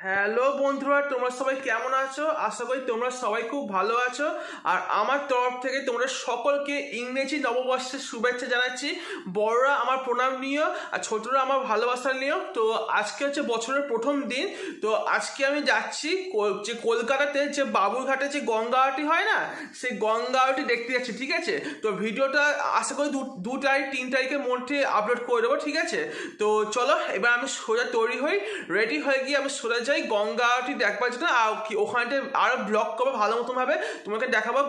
Hello বন্ধুরা, তোমরা সবাই কেমন আছো? আশা করি তোমরা সবাই খুব ভালো আছো। আর আমার তরফ থেকে তোমরা সকলকে ইংরেজি নববর্ষের শুভেচ্ছা জানাচ্ছি। বড়রা আমার প্রণাম নিও আর ছোটরা আমার ভালোবাসা নিও। তো আজকে হচ্ছে বছরের প্রথম দিন। তো আজকে আমি যাচ্ছি যে কলকাতাতে যে বাবুরঘাটে যে গঙ্গা আরতি হয় না, সেই গঙ্গা আরতি দেখতে যাচ্ছি। ঠিক আছে, তো ভিডিওটা আশা করি 2 তারিখ 3 তারিখের মধ্যে আপলোড করে দেবো। ঠিক আছে, তো চলো এবার আমি সোজা তৈরি হই, রেডি হয়ে গিয়ে আমি সোজা যাই গঙ্গা আরতি দেখবার জন্য। আর কি ওখানে আরো ব্লগ করবো ভালো মতন ভাবে, তোমাকে দেখাবো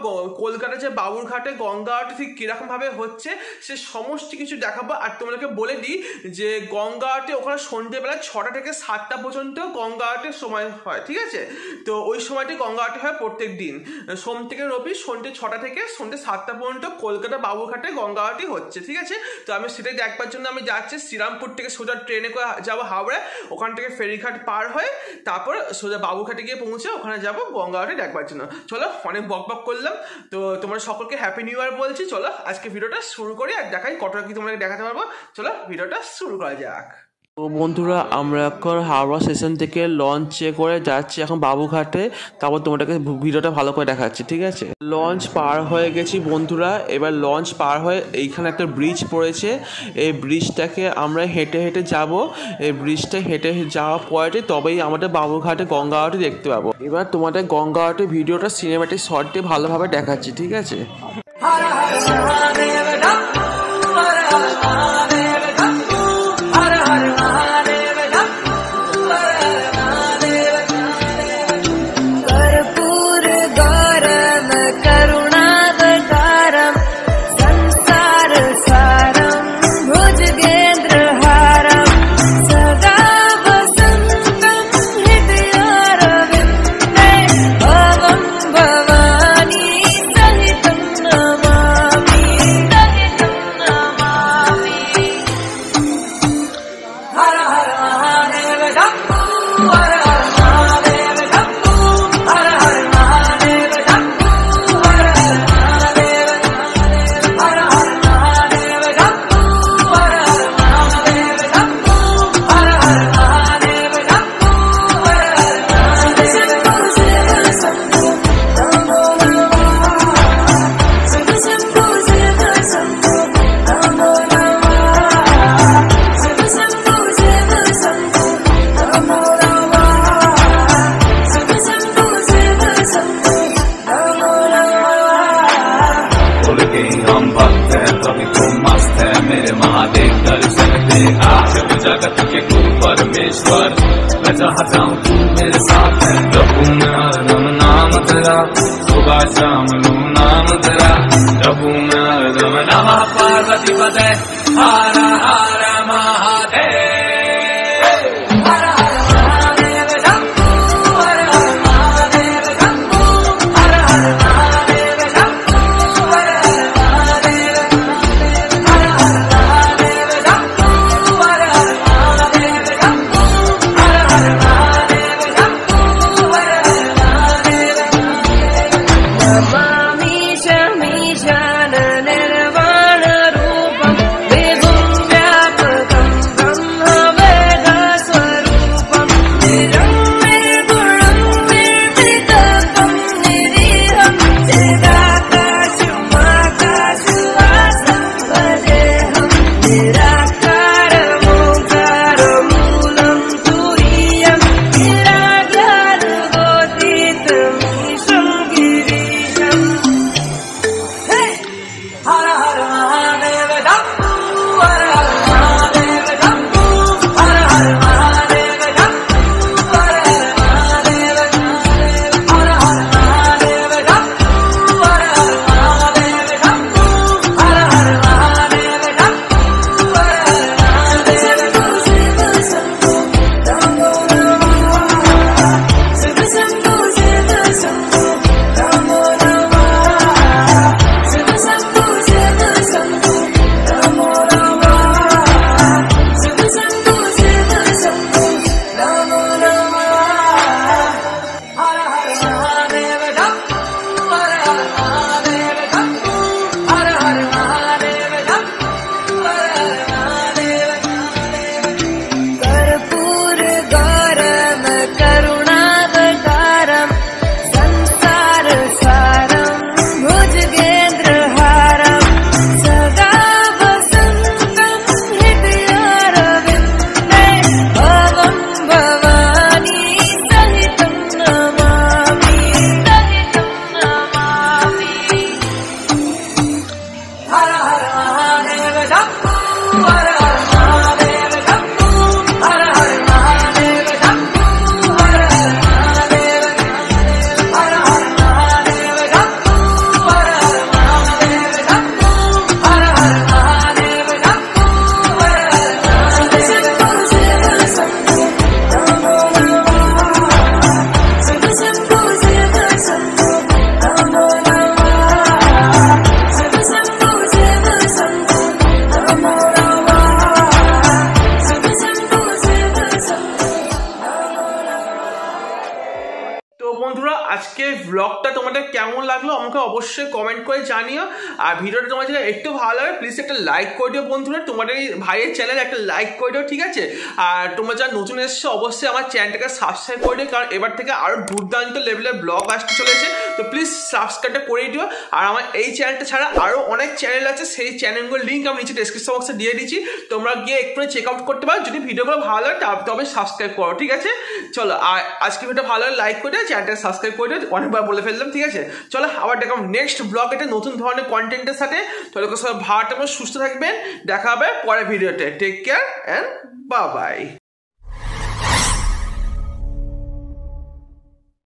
কলকাতা যে বাবুরঘাটে গঙ্গা আরতি ঠিক কিরকম ভাবে হচ্ছে সে সমস্ত কিছু দেখাবো। আর তোমাকে বলে দিই যে গঙ্গা আরতি ওখানে সন্ধ্যেবেলা 6টা থেকে 7টা পর্যন্ত গঙ্গা আরতির সময় হয়। ঠিক আছে, তো ওই সময়টি গঙ্গা আরতি হয় প্রত্যেক দিন, সোম থেকে রবি সন্ধ্যে 6টা থেকে সন্ধ্যে 7টা পর্যন্ত কলকাতা বাবুরঘাটে গঙ্গা আরতি হচ্ছে। ঠিক আছে, তো আমি সেটাই দেখবার জন্য আমি যাচ্ছি। শ্রীরামপুর থেকে সোজা ট্রেনে করে যাবো হাওড়ায়, ওখান থেকে ফেরিঘাট পার হয়ে তারপর সোজা বাবুঘাটে গিয়ে পৌঁছে ওখানে যাবো গঙ্গা আরতি দেখবার জন্য। চলো, অনেক বক করলাম। তো তোমরা সকলকে হ্যাপি নিউ ইয়ার বলছি। চলো আজকে ভিডিওটা শুরু করি আর দেখাই কতটা কি তোমাকে দেখাতে পারবো। চলো ভিডিওটা শুরু করা যাক। তো বন্ধুরা, আমরা এখন হাওড়া স্টেশন থেকে লঞ্চে করে যাচ্ছি এখন বাবুঘাটে। তারপর তোমাদেরকে ভিডিওটা ভালো করে দেখাচ্ছি। ঠিক আছে, লঞ্চ পার হয়ে গেছি বন্ধুরা। এবার লঞ্চ পার হয়ে এইখানে একটা ব্রিজ পড়েছে, এই ব্রিজটাকে আমরা হেঁটে হেঁটে যাব। এই ব্রিজটা হেঁটে যাওয়ার পরে তবেই আমাদের বাবুঘাটে গঙ্গা আরতি দেখতে পাবো। এবার তোমাদের গঙ্গা আরতি ভিডিওটা সিনেম্যাটিক শট দিয়ে ভালোভাবে দেখাচ্ছি। ঠিক আছে, जगत के तू परमेश्वर, मैं चाहता हूँ तू मेरे साथ है। प्रभु मैं हरदम नाम तेरा, सुबह शाम लू नाम तेरा। प्रभु मैं हरदम नमः पार्वती पते, हर हर Mahadev. Namaami Shami Jana Nirvana Rupam Vibhum বন্ধুরা আজকে ব্লগটা তোমাদের কেমন লাগলো আমাকে অবশ্যই কমেন্ট করে জানিও। আর ভিডিওটা তোমার যদি একটু ভালো লাগে প্লিজ একটা লাইক করে দিও বন্ধুরা, তোমাদের এই ভাইয়ের চ্যানেলে একটা লাইক করে দিও, ঠিক আছে? আর তোমরা যারা নতুন এসছো অবশ্যই আমার চ্যানেলটাকে সাবস্ক্রাইব করে দিও, কারণ এবার থেকে আরো দুর্দান্ত লেভেলের ব্লগ আসতে চলেছে। তো প্লিজ সাবস্ক্রাইবটা করে দিও। আর আমার এই চ্যানেলটা ছাড়া আরো অনেক চ্যানেল আছে, সেই চ্যানেলগুলোর লিঙ্ক আমি নিচে ডেসক্রিপশন বক্সে দিয়ে দিচ্ছি, তোমরা গিয়ে একটু চেক আউট করতে পারো। যদি ভিডিওগুলো ভালো লাগে তবে সাবস্ক্রাইব করো, ঠিক আছে? চলো, আর আজকে ভিডিও ভালো লাগে লাইক করে দিও, চ্যানেলটাকে সাবস্ক্রাইব করে দিও, অনেকবার বলে ফেললাম, ঠিক আছে? চলো আবার দেখাম নেক্সট ব্লগ একটা নতুন ধরনের কন্টেন্টের সাথে। চলো সবাই ভালো থাকবেন, সুস্থ থাকবেন, দেখা হবে পরের ভিডিওতে। Take care and bye by.